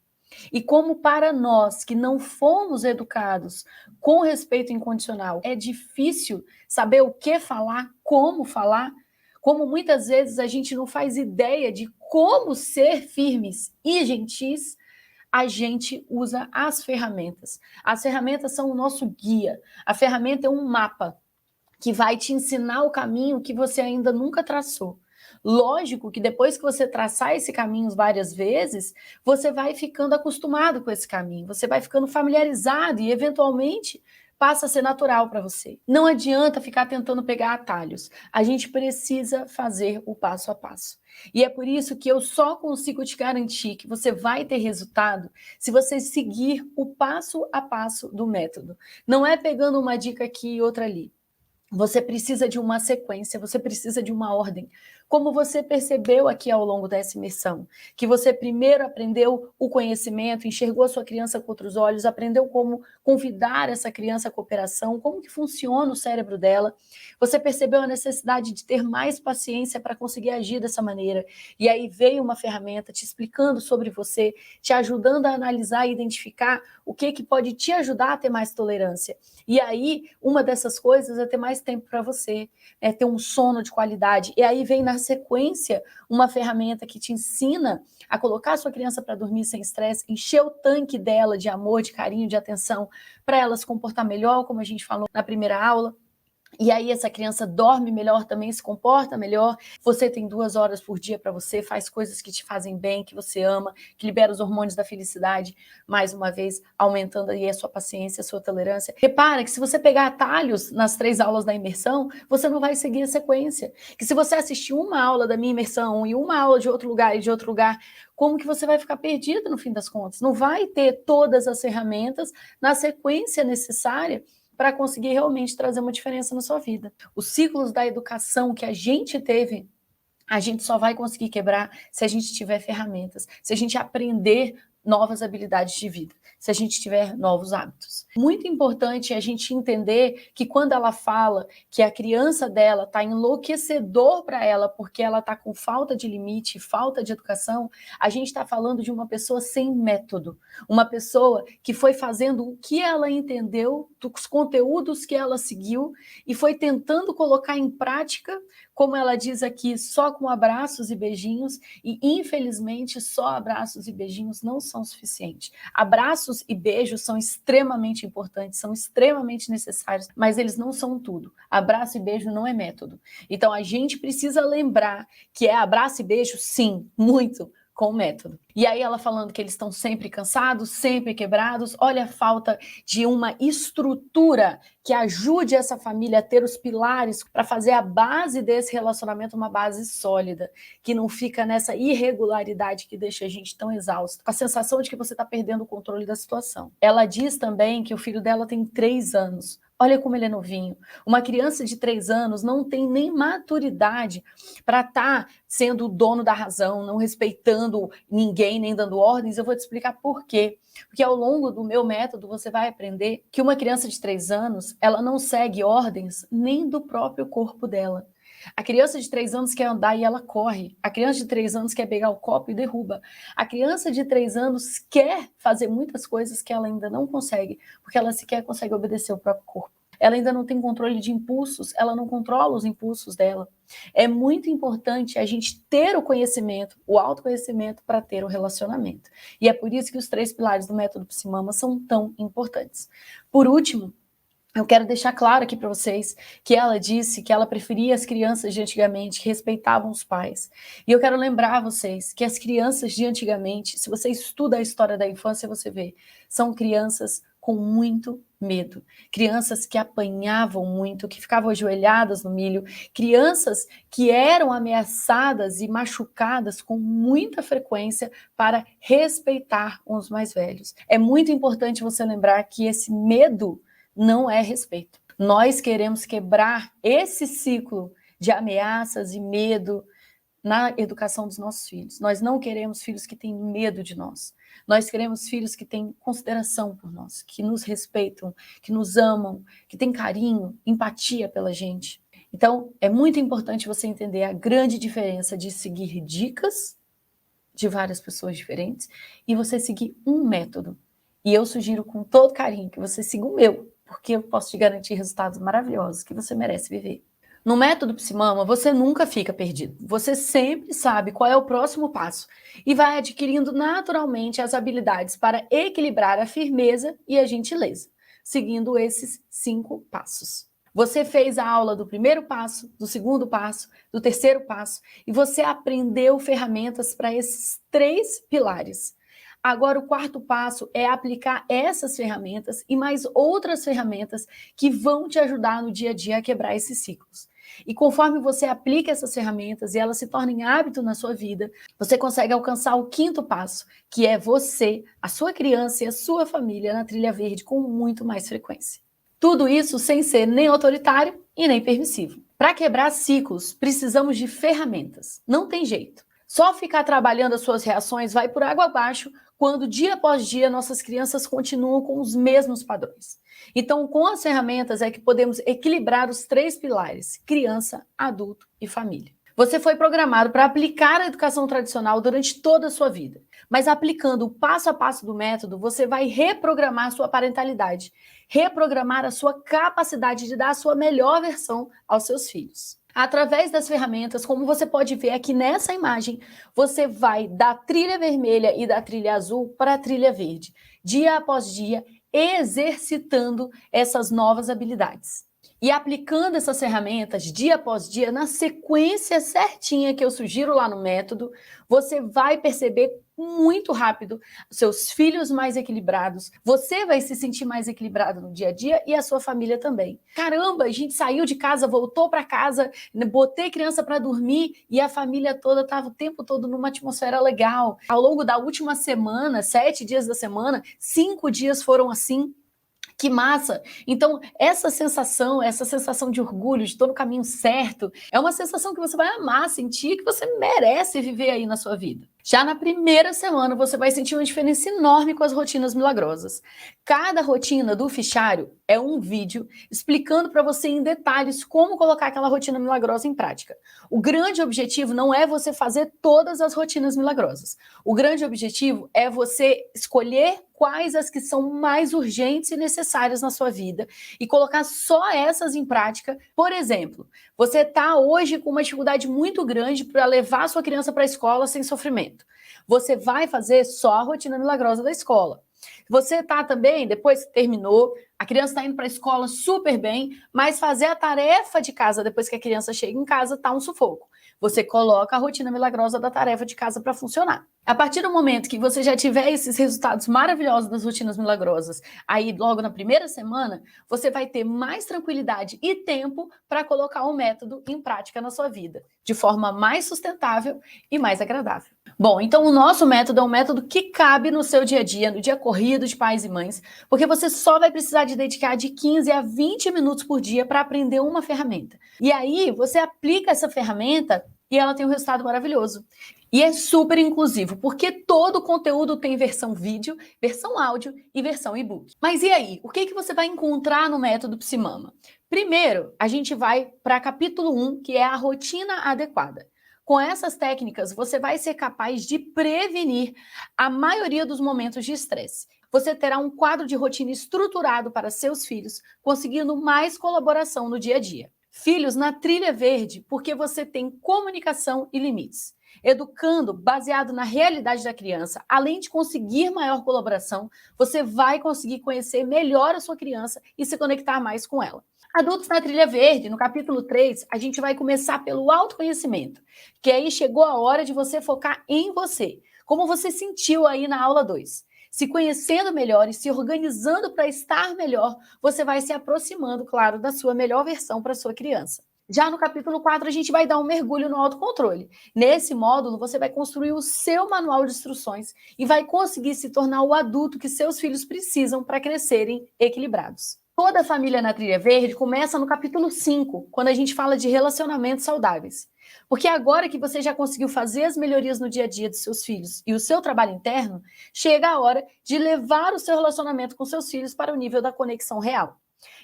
S8: E como para nós que não fomos educados com respeito incondicional, é difícil saber o que falar, como muitas vezes a gente não faz ideia de como ser firmes e gentis, a gente usa as ferramentas. As ferramentas são o nosso guia. A ferramenta é um mapa que vai te ensinar o caminho que você ainda nunca traçou. Lógico que depois que você traçar esse caminho várias vezes, você vai ficando acostumado com esse caminho, você vai ficando familiarizado e, eventualmente, passa a ser natural para você. Não adianta ficar tentando pegar atalhos. A gente precisa fazer o passo a passo. E é por isso que eu só consigo te garantir que você vai ter resultado se você seguir o passo a passo do método. Não é pegando uma dica aqui e outra ali. Você precisa de uma sequência, você precisa de uma ordem. Como você percebeu aqui ao longo dessa imersão, que você primeiro aprendeu o conhecimento, enxergou a sua criança com outros olhos, aprendeu como convidar essa criança à cooperação, como que funciona o cérebro dela. Você percebeu a necessidade de ter mais paciência para conseguir agir dessa maneira. E aí veio uma ferramenta te explicando sobre você, te ajudando a analisar e identificar o que pode te ajudar a ter mais tolerância. E aí, uma dessas coisas é ter mais tempo para você, é ter um sono de qualidade. E aí vem na sequência uma ferramenta que te ensina a colocar a sua criança para dormir sem estresse, encher o tanque dela de amor, de carinho, de atenção, para ela se comportar melhor, como a gente falou na primeira aula. E aí essa criança dorme melhor também, se comporta melhor, você tem 2 horas por dia para você, faz coisas que te fazem bem, que você ama, que libera os hormônios da felicidade, mais uma vez, aumentando aí a sua paciência, a sua tolerância. Repara que se você pegar atalhos nas 3 aulas da imersão, você não vai seguir a sequência. Que se você assistir uma aula da minha imersão e uma aula de outro lugar e de outro lugar, como que você vai ficar perdido no fim das contas? Não vai ter todas as ferramentas na sequência necessária para conseguir realmente trazer uma diferença na sua vida. Os ciclos da educação que a gente teve, a gente só vai conseguir quebrar se a gente tiver ferramentas, se a gente aprender novas habilidades de vida, se a gente tiver novos hábitos. Muito importante a gente entender que quando ela fala que a criança dela está enlouquecedor para ela porque ela está com falta de limite, falta de educação, a gente está falando de uma pessoa sem método, uma pessoa que foi fazendo o que ela entendeu, dos conteúdos que ela seguiu e foi tentando colocar em prática, como ela diz aqui, só com abraços e beijinhos, e infelizmente só abraços e beijinhos não são suficientes. Abraços e beijos são extremamente importantes, são extremamente necessários, mas eles não são tudo. Abraço e beijo não é método. Então a gente precisa lembrar que é abraço e beijo, sim, muito, com o método. E aí ela falando que eles estão sempre cansados, sempre quebrados, olha a falta de uma estrutura que ajude essa família a ter os pilares para fazer a base desse relacionamento uma base sólida, que não fica nessa irregularidade que deixa a gente tão exausto, com a sensação de que você está perdendo o controle da situação. Ela diz também que o filho dela tem 3 anos. Olha como ele é novinho. Uma criança de 3 anos não tem nem maturidade para estar sendo o dono da razão, não respeitando ninguém, nem dando ordens. Eu vou te explicar por quê. Porque ao longo do meu método você vai aprender que uma criança de 3 anos, ela não segue ordens nem do próprio corpo dela. A criança de 3 anos quer andar e ela corre. A criança de 3 anos quer pegar o copo e derruba. A criança de 3 anos quer fazer muitas coisas que ela ainda não consegue, porque ela sequer consegue obedecer o próprio corpo. Ela ainda não tem controle de impulsos, ela não controla os impulsos dela. É muito importante a gente ter o conhecimento, o autoconhecimento, para ter o relacionamento. E é por isso que os 3 pilares do método Psimama são tão importantes. Por último, eu quero deixar claro aqui para vocês que ela disse que ela preferia as crianças de antigamente, que respeitavam os pais. E eu quero lembrar a vocês que as crianças de antigamente, se você estuda a história da infância, você vê, são crianças com muito medo. Crianças que apanhavam muito, que ficavam ajoelhadas no milho, crianças que eram ameaçadas e machucadas com muita frequência para respeitar os mais velhos. É muito importante você lembrar que esse medo não é respeito. Nós queremos quebrar esse ciclo de ameaças e medo na educação dos nossos filhos. Nós não queremos filhos que têm medo de nós. Nós queremos filhos que têm consideração por nós, que nos respeitam, que nos amam, que têm carinho, empatia pela gente. Então, é muito importante você entender a grande diferença de seguir dicas de várias pessoas diferentes e você seguir um método. E eu sugiro com todo carinho que você siga o meu, porque eu posso te garantir resultados maravilhosos que você merece viver. No método Psimama, você nunca fica perdido. Você sempre sabe qual é o próximo passo e vai adquirindo naturalmente as habilidades para equilibrar a firmeza e a gentileza, seguindo esses 5 passos. Você fez a aula do primeiro passo, do segundo passo, do terceiro passo e você aprendeu ferramentas para esses 3 pilares. Agora, o 4º passo é aplicar essas ferramentas e mais outras ferramentas que vão te ajudar no dia a dia a quebrar esses ciclos. E conforme você aplica essas ferramentas e elas se tornem hábito na sua vida, você consegue alcançar o 5º passo, que é você, a sua criança e a sua família na trilha verde com muito mais frequência. Tudo isso sem ser nem autoritário e nem permissivo. Para quebrar ciclos, precisamos de ferramentas. Não tem jeito. Só ficar trabalhando as suas reações vai por água abaixo quando dia após dia nossas crianças continuam com os mesmos padrões. Então, com as ferramentas é que podemos equilibrar os 3 pilares: criança, adulto e família. Você foi programado para aplicar a educação tradicional durante toda a sua vida, mas aplicando o passo a passo do método, você vai reprogramar sua parentalidade, reprogramar a sua capacidade de dar a sua melhor versão aos seus filhos. Através das ferramentas, como você pode ver aqui nessa imagem, você vai da trilha vermelha e da trilha azul para a trilha verde, dia após dia, exercitando essas novas habilidades. E aplicando essas ferramentas dia após dia, na sequência certinha que eu sugiro lá no método, você vai perceber muito rápido seus filhos mais equilibrados, você vai se sentir mais equilibrado no dia a dia e a sua família também. Caramba, a gente saiu de casa, voltou para casa, botei criança para dormir e a família toda estava o tempo todo numa atmosfera legal. Ao longo da última semana, 7 dias da semana, 5 dias foram assim. Que massa! Então, essa sensação de orgulho, de estou no caminho certo, é uma sensação que você vai amar sentir, que você merece viver aí na sua vida. Já na primeira semana, você vai sentir uma diferença enorme com as rotinas milagrosas. Cada rotina do fichário é um vídeo explicando para você em detalhes como colocar aquela rotina milagrosa em prática. O grande objetivo não é você fazer todas as rotinas milagrosas. O grande objetivo é você escolher quais as que são mais urgentes e necessárias na sua vida e colocar só essas em prática. Por exemplo, você está hoje com uma dificuldade muito grande para levar a sua criança para a escola sem sofrimento. Você vai fazer só a rotina milagrosa da escola. Você está também, depois que terminou, a criança está indo para a escola super bem, mas fazer a tarefa de casa depois que a criança chega em casa está um sufoco. Você coloca a rotina milagrosa da tarefa de casa para funcionar. A partir do momento que você já tiver esses resultados maravilhosos das rotinas milagrosas, aí logo na primeira semana, você vai ter mais tranquilidade e tempo para colocar o método em prática na sua vida, de forma mais sustentável e mais agradável. Bom, então o nosso método é um método que cabe no seu dia a dia, no dia corrido de pais e mães, porque você só vai precisar de dedicar de 15 a 20 minutos por dia para aprender uma ferramenta. E aí você aplica essa ferramenta e ela tem um resultado maravilhoso. E é super inclusivo, porque todo o conteúdo tem versão vídeo, versão áudio e versão e-book. Mas e aí? O que você vai encontrar no método Psimama? Primeiro, a gente vai para capítulo 1, que é a rotina adequada. Com essas técnicas, você vai ser capaz de prevenir a maioria dos momentos de estresse. Você terá um quadro de rotina estruturado para seus filhos, conseguindo mais colaboração no dia a dia. Filhos na trilha verde, porque você tem comunicação e limites. Educando baseado na realidade da criança, além de conseguir maior colaboração, você vai conseguir conhecer melhor a sua criança e se conectar mais com ela. Adultos na trilha verde, no capítulo 3, a gente vai começar pelo autoconhecimento, que aí chegou a hora de você focar em você, como você sentiu aí na aula 2. se conhecendo melhor e se organizando para estar melhor, você vai se aproximando, claro, da sua melhor versão para sua criança. Já no capítulo 4, a gente vai dar um mergulho no autocontrole. Nesse módulo, você vai construir o seu manual de instruções e vai conseguir se tornar o adulto que seus filhos precisam para crescerem equilibrados. Toda a família na Trilha Verde começa no capítulo 5, quando a gente fala de relacionamentos saudáveis. Porque agora que você já conseguiu fazer as melhorias no dia a dia dos seus filhos e o seu trabalho interno, chega a hora de levar o seu relacionamento com seus filhos para o nível da conexão real.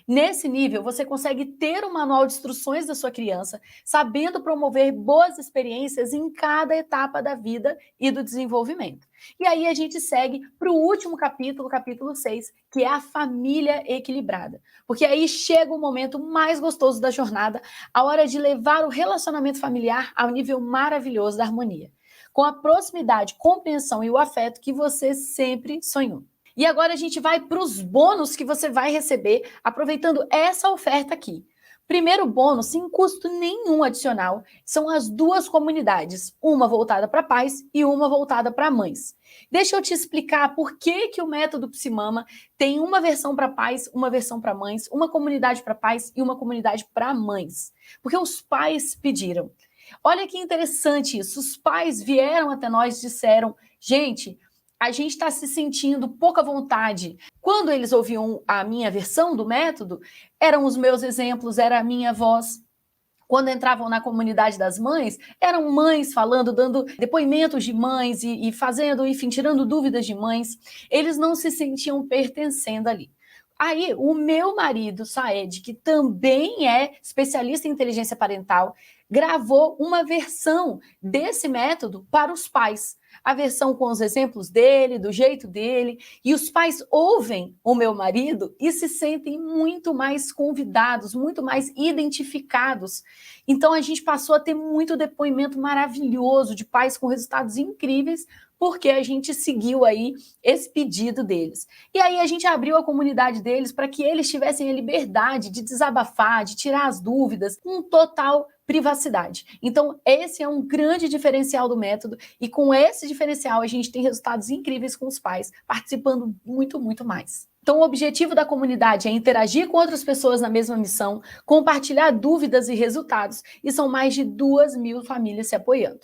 S8: Nesse nível, você consegue ter um manual de instruções da sua criança, sabendo promover boas experiências em cada etapa da vida e do desenvolvimento. E aí a gente segue para o último capítulo, capítulo 6, que é a família equilibrada. Porque aí chega o momento mais gostoso da jornada, a hora de levar o relacionamento familiar ao nível maravilhoso da harmonia, com a proximidade, compreensão e o afeto que você sempre sonhou. E agora a gente vai para os bônus que você vai receber aproveitando essa oferta aqui. Primeiro bônus, sem custo nenhum adicional, são as duas comunidades, uma voltada para pais e uma voltada para mães. Deixa eu te explicar por que o método Psimama tem uma versão para pais, uma versão para mães, uma comunidade para pais e uma comunidade para mães. Porque os pais pediram. Olha que interessante isso, os pais vieram até nós e disseram, gente, a gente está se sentindo pouca vontade. Quando eles ouviam a minha versão do método, eram os meus exemplos, era a minha voz. Quando entravam na comunidade das mães, eram mães falando, dando depoimentos de mães e fazendo, enfim, tirando dúvidas de mães. Eles não se sentiam pertencendo ali. Aí, o meu marido, Saed, que também é especialista em inteligência parental, gravou uma versão desse método para os pais. A versão com os exemplos dele, do jeito dele, e os pais ouvem o meu marido e se sentem muito mais convidados, muito mais identificados. Então a gente passou a ter muito depoimento maravilhoso de pais com resultados incríveis, porque a gente seguiu aí esse pedido deles. E aí a gente abriu a comunidade deles para que eles tivessem a liberdade de desabafar, de tirar as dúvidas, com total privacidade. Então, esse é um grande diferencial do método e com esse diferencial a gente tem resultados incríveis com os pais, participando muito, muito mais. Então, o objetivo da comunidade é interagir com outras pessoas na mesma missão, compartilhar dúvidas e resultados, e são mais de 2.000 famílias se apoiando.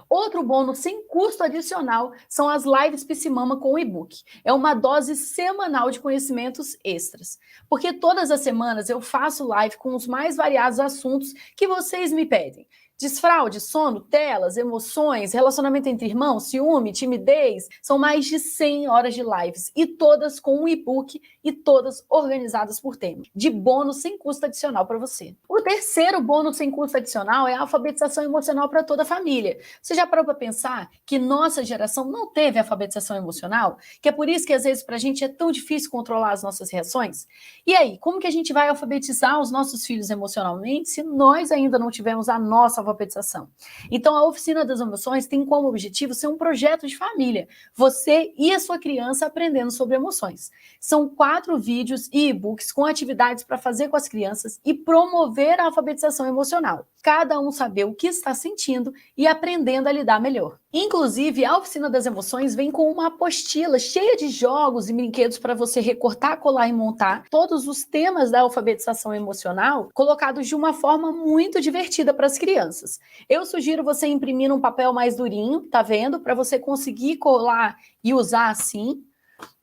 S8: Outro bônus sem custo adicional são as lives Psimama com o e-book. É uma dose semanal de conhecimentos extras. Porque todas as semanas eu faço live com os mais variados assuntos que vocês me pedem. Desfraude, sono, telas, emoções, relacionamento entre irmãos, ciúme, timidez. São mais de 100 horas de lives e todas com um e-book e todas organizadas por tema. De bônus sem custo adicional para você. O terceiro bônus sem custo adicional é a alfabetização emocional para toda a família. Você já parou para pensar que nossa geração não teve alfabetização emocional? Que é por isso que às vezes para a gente é tão difícil controlar as nossas reações? E aí, como que a gente vai alfabetizar os nossos filhos emocionalmente se nós ainda não tivemos a nossa alfabetização? Então, a Oficina das Emoções tem como objetivo ser um projeto de família. Você e a sua criança aprendendo sobre emoções. São 4 vídeos e e-books com atividades para fazer com as crianças e promover a alfabetização emocional. Cada um saber o que está sentindo e aprendendo a lidar melhor. Inclusive, a Oficina das Emoções vem com uma apostila cheia de jogos e brinquedos para você recortar, colar e montar todos os temas da alfabetização emocional colocados de uma forma muito divertida para as crianças. Eu sugiro você imprimir um papel mais durinho, tá vendo? Para você conseguir colar e usar assim.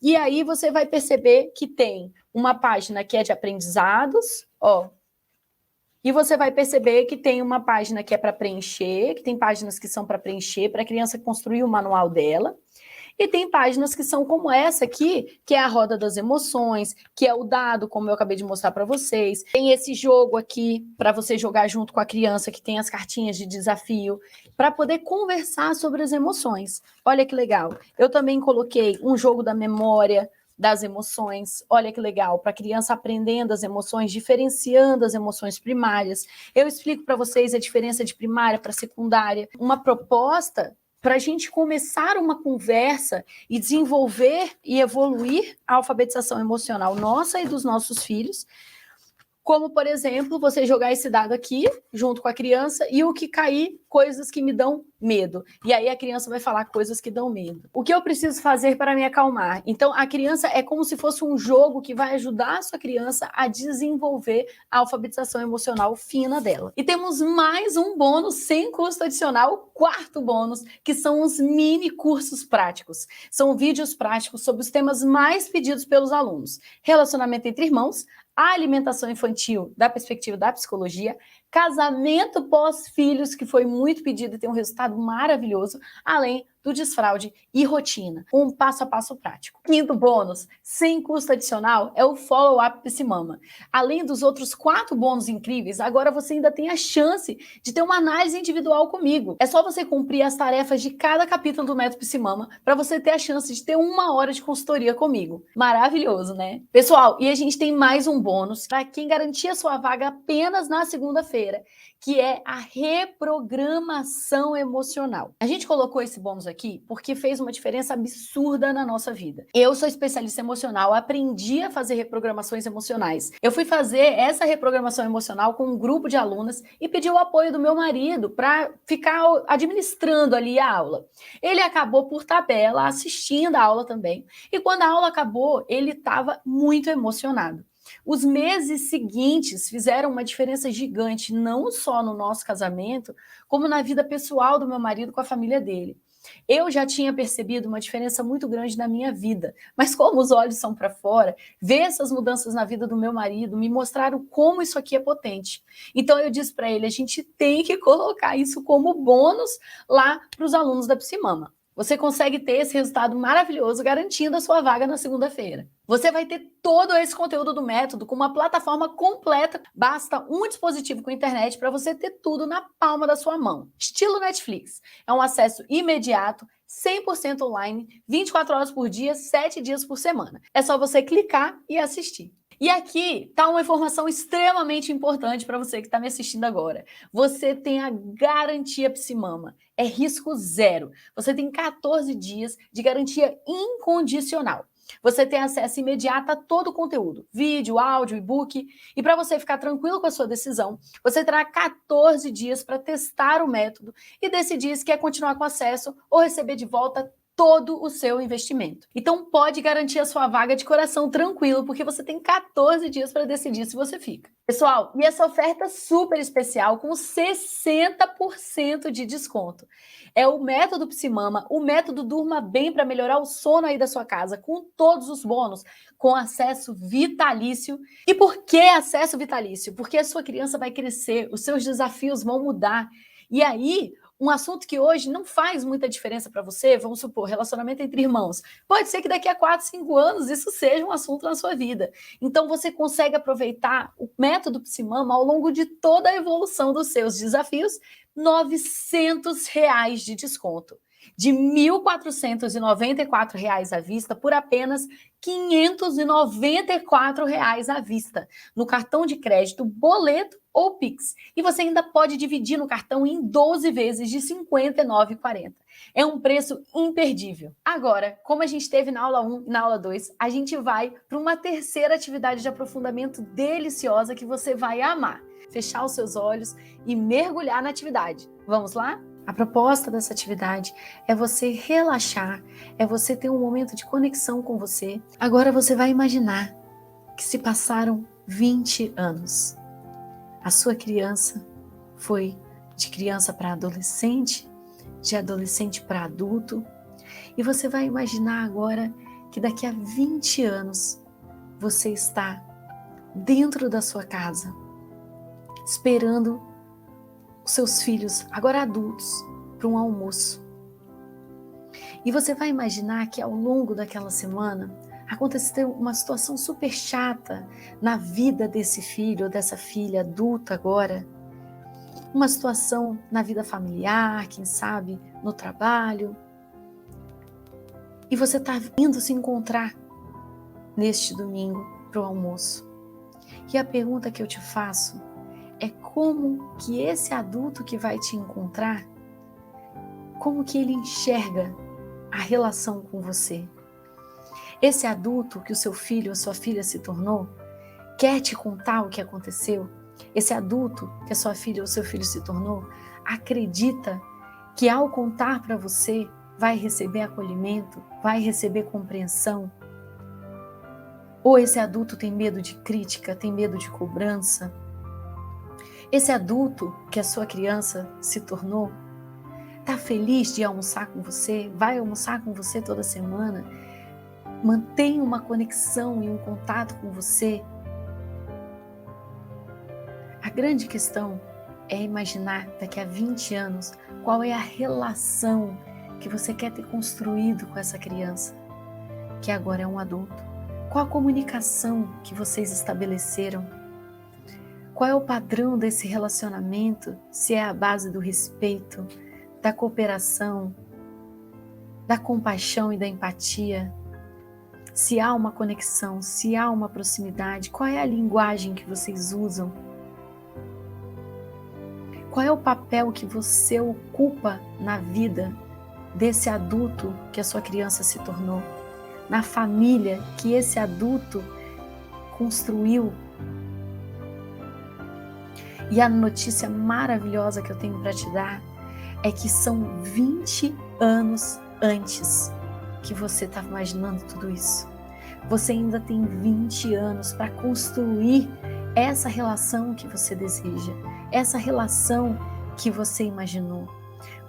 S8: E aí você vai perceber que tem uma página que é de aprendizados, ó. E você vai perceber que tem uma página que é para preencher, que tem páginas que são para preencher, para a criança construir o manual dela. E tem páginas que são como essa aqui, que é a roda das emoções, que é o dado, como eu acabei de mostrar para vocês. Tem esse jogo aqui para você jogar junto com a criança, que tem as cartinhas de desafio, para poder conversar sobre as emoções. Olha que legal. Eu também coloquei um jogo da memória, das emoções. Olha que legal, para a criança aprendendo as emoções, diferenciando as emoções primárias. Eu explico para vocês a diferença de primária para secundária. Uma proposta para a gente começar uma conversa e desenvolver e evoluir a alfabetização emocional nossa e dos nossos filhos, Como, por exemplo, você jogar esse dado aqui, junto com a criança, e o que cair, coisas que me dão medo. E aí a criança vai falar coisas que dão medo. O que eu preciso fazer para me acalmar? Então, a criança é como se fosse um jogo que vai ajudar a sua criança a desenvolver a alfabetização emocional fina dela. E temos mais um bônus sem custo adicional, o 4º bônus, que são os mini cursos práticos. São vídeos práticos sobre os temas mais pedidos pelos alunos. Relacionamento entre irmãos, a alimentação infantil da perspectiva da psicologia, casamento pós-filhos, que foi muito pedido e tem um resultado maravilhoso, além do desfraude e rotina, um passo a passo prático. 5º bônus, sem custo adicional, é o follow-up Psimama. Além dos outros 4 bônus incríveis, agora você ainda tem a chance de ter uma análise individual comigo. É só você cumprir as tarefas de cada capítulo do Método Psimama para você ter a chance de ter 1 hora de consultoria comigo. Maravilhoso, né? Pessoal, e a gente tem mais um bônus para quem garantir a sua vaga apenas na segunda-feira, que é a reprogramação emocional. A gente colocou esse bônus aqui porque fez uma diferença absurda na nossa vida. Eu sou especialista emocional, aprendi a fazer reprogramações emocionais. Eu fui fazer essa reprogramação emocional com um grupo de alunas e pedi o apoio do meu marido para ficar administrando ali a aula. Ele acabou por tabela assistindo a aula também. E quando a aula acabou, ele estava muito emocionado. Os meses seguintes fizeram uma diferença gigante, não só no nosso casamento, como na vida pessoal do meu marido com a família dele. Eu já tinha percebido uma diferença muito grande na minha vida, mas como os olhos são para fora, ver essas mudanças na vida do meu marido me mostraram como isso aqui é potente. Então eu disse para ele, a gente tem que colocar isso como bônus lá para os alunos da Psimama. Você consegue ter esse resultado maravilhoso garantindo a sua vaga na segunda-feira. Você vai ter todo esse conteúdo do método com uma plataforma completa. Basta um dispositivo com internet para você ter tudo na palma da sua mão. Estilo Netflix. É um acesso imediato, 100% online, 24 horas por dia, 7 dias por semana. É só você clicar e assistir. E aqui está uma informação extremamente importante para você que está me assistindo agora. Você tem a garantia Psimama. É risco zero. Você tem 14 dias de garantia incondicional. Você tem acesso imediato a todo o conteúdo, vídeo, áudio, e-book. E para você ficar tranquilo com a sua decisão, você terá 14 dias para testar o método e decidir se quer continuar com acesso ou receber de volta todo o seu investimento. Então pode garantir a sua vaga de coração tranquilo, porque você tem 14 dias para decidir se você fica. Pessoal, e essa oferta super especial com 60% de desconto. É o método Psimama, o método Durma Bem para melhorar o sono aí da sua casa, com todos os bônus, com acesso vitalício. E por que acesso vitalício? Porque a sua criança vai crescer, os seus desafios vão mudar. E aí, um assunto que hoje não faz muita diferença para você, vamos supor, relacionamento entre irmãos. Pode ser que daqui a 4, 5 anos isso seja um assunto na sua vida. Então você consegue aproveitar o método Psimama ao longo de toda a evolução dos seus desafios, R$ 900 de desconto. De R$ 1.494 à vista por apenas R$ 594 à vista, no cartão de crédito, boleto ou Pix. E você ainda pode dividir no cartão em 12 vezes de R$ 59,40. É um preço imperdível. Agora, como a gente teve na aula 1 e na aula 2, a gente vai para uma terceira atividade de aprofundamento deliciosa que você vai amar. Fechar os seus olhos e mergulhar na atividade. Vamos lá? A proposta dessa atividade é você relaxar, é você ter um momento de conexão com você. Agora você vai imaginar que se passaram 20 anos. A sua criança foi de criança para adolescente, de adolescente para adulto. E você vai imaginar agora que daqui a 20 anos você está dentro da sua casa, esperando os seus filhos, agora adultos, para um almoço. E você vai imaginar que ao longo daquela semana aconteceu uma situação super chata na vida desse filho ou dessa filha adulta agora. Uma situação na vida familiar, quem sabe, no trabalho. E você está indo se encontrar neste domingo para o almoço. E a pergunta que eu te faço é como que esse adulto que vai te encontrar, como que ele enxerga a relação com você? Esse adulto que o seu filho ou sua filha se tornou, quer te contar o que aconteceu? Esse adulto que a sua filha ou seu filho se tornou, acredita que ao contar para você, vai receber acolhimento, vai receber compreensão? Ou esse adulto tem medo de crítica, tem medo de cobrança? Esse adulto que a sua criança se tornou, está feliz de almoçar com você? Vai almoçar com você toda semana? Mantém uma conexão e um contato com você? A grande questão é imaginar daqui a 20 anos qual é a relação que você quer ter construído com essa criança, que agora é um adulto. Qual a comunicação que vocês estabeleceram? Qual é o padrão desse relacionamento? Se é a base do respeito, da cooperação, da compaixão e da empatia? Se há uma conexão, se há uma proximidade, qual é a linguagem que vocês usam? Qual é o papel que você ocupa na vida desse adulto que a sua criança se tornou? Na família que esse adulto construiu? E a notícia maravilhosa que eu tenho para te dar é que são 20 anos antes que você estava imaginando tudo isso. Você ainda tem 20 anos para construir essa relação que você deseja, essa relação que você imaginou.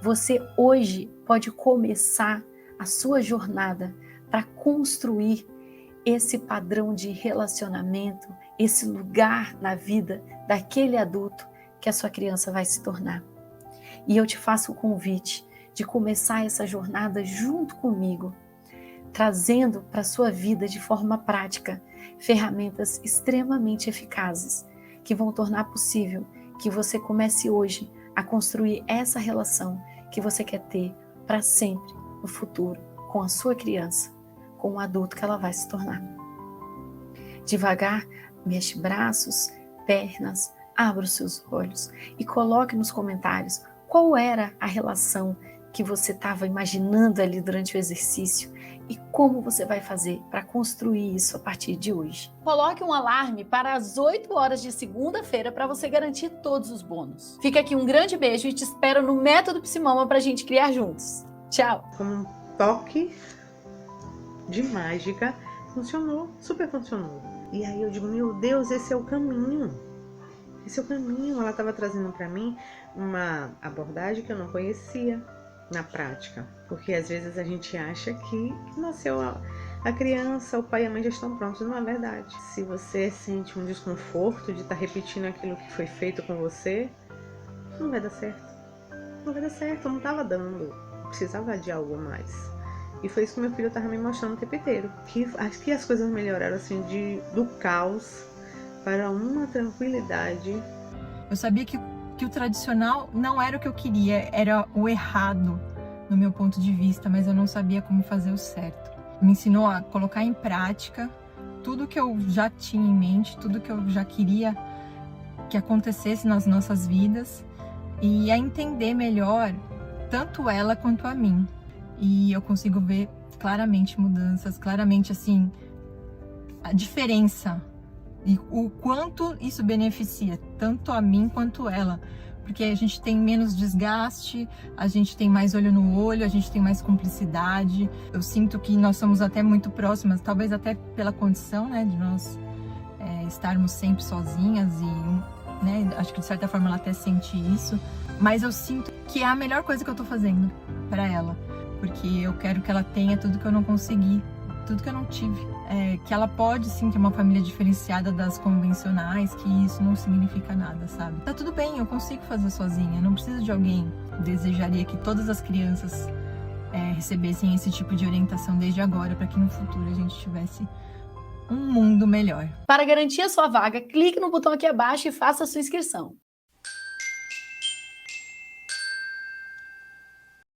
S8: Você hoje pode começar a sua jornada para construir esse padrão de relacionamento, esse lugar na vida daquele adulto que a sua criança vai se tornar. E eu te faço o convite de começar essa jornada junto comigo, trazendo para a sua vida de forma prática ferramentas extremamente eficazes que vão tornar possível que você comece hoje a construir essa relação que você quer ter para sempre no futuro com a sua criança, com o adulto que ela vai se tornar. Devagar, mexe braços, pernas, abra os seus olhos e coloque nos comentários qual era a relação que você estava imaginando ali durante o exercício e como você vai fazer para construir isso a partir de hoje.
S9: Coloque um alarme para as 8 horas de segunda-feira para você garantir todos os bônus. Fica aqui um grande beijo e te espero no Método Psimama para a gente criar juntos. Tchau!
S10: Como um toque de mágica, funcionou, super funcionou. E aí eu digo, meu Deus, esse é o caminho. Esse é o caminho. Ela estava trazendo para mim uma abordagem que eu não conhecia na prática. Porque às vezes a gente acha que nasceu a criança, o pai e a mãe já estão prontos. Não é verdade. Se você sente um desconforto de estar repetindo aquilo que foi feito com você, não vai dar certo. Não vai dar certo, não estava dando. Precisava de algo mais. E foi isso que meu filho estava me mostrando o tempo inteiro. Acho que as coisas melhoraram assim do caos para uma tranquilidade.
S11: Eu sabia que o tradicional não era o que eu queria, era o errado no meu ponto de vista, mas eu não sabia como fazer o certo. Me ensinou a colocar em prática tudo que eu já tinha em mente, tudo que eu já queria que acontecesse nas nossas vidas e a entender melhor tanto ela quanto a mim. E eu consigo ver claramente mudanças, claramente assim, a diferença e o quanto isso beneficia tanto a mim quanto ela, porque a gente tem menos desgaste, a gente tem mais olho no olho, a gente tem mais cumplicidade. Eu sinto que nós somos até muito próximas, talvez até pela condição, né, de nós estarmos sempre sozinhas e, né, acho que de certa forma ela até sente isso, mas eu sinto que é a melhor coisa que eu tô fazendo para ela, porque eu quero que ela tenha tudo que eu não consegui, tudo que eu não tive. Que ela pode sim ter uma família diferenciada das convencionais, que isso não significa nada, sabe? Tá tudo bem, eu consigo fazer sozinha, não preciso de alguém. Desejaria que todas as crianças recebessem esse tipo de orientação desde agora, para que no futuro a gente tivesse um mundo melhor.
S9: Para garantir a sua vaga, clique no botão aqui abaixo e faça a sua inscrição.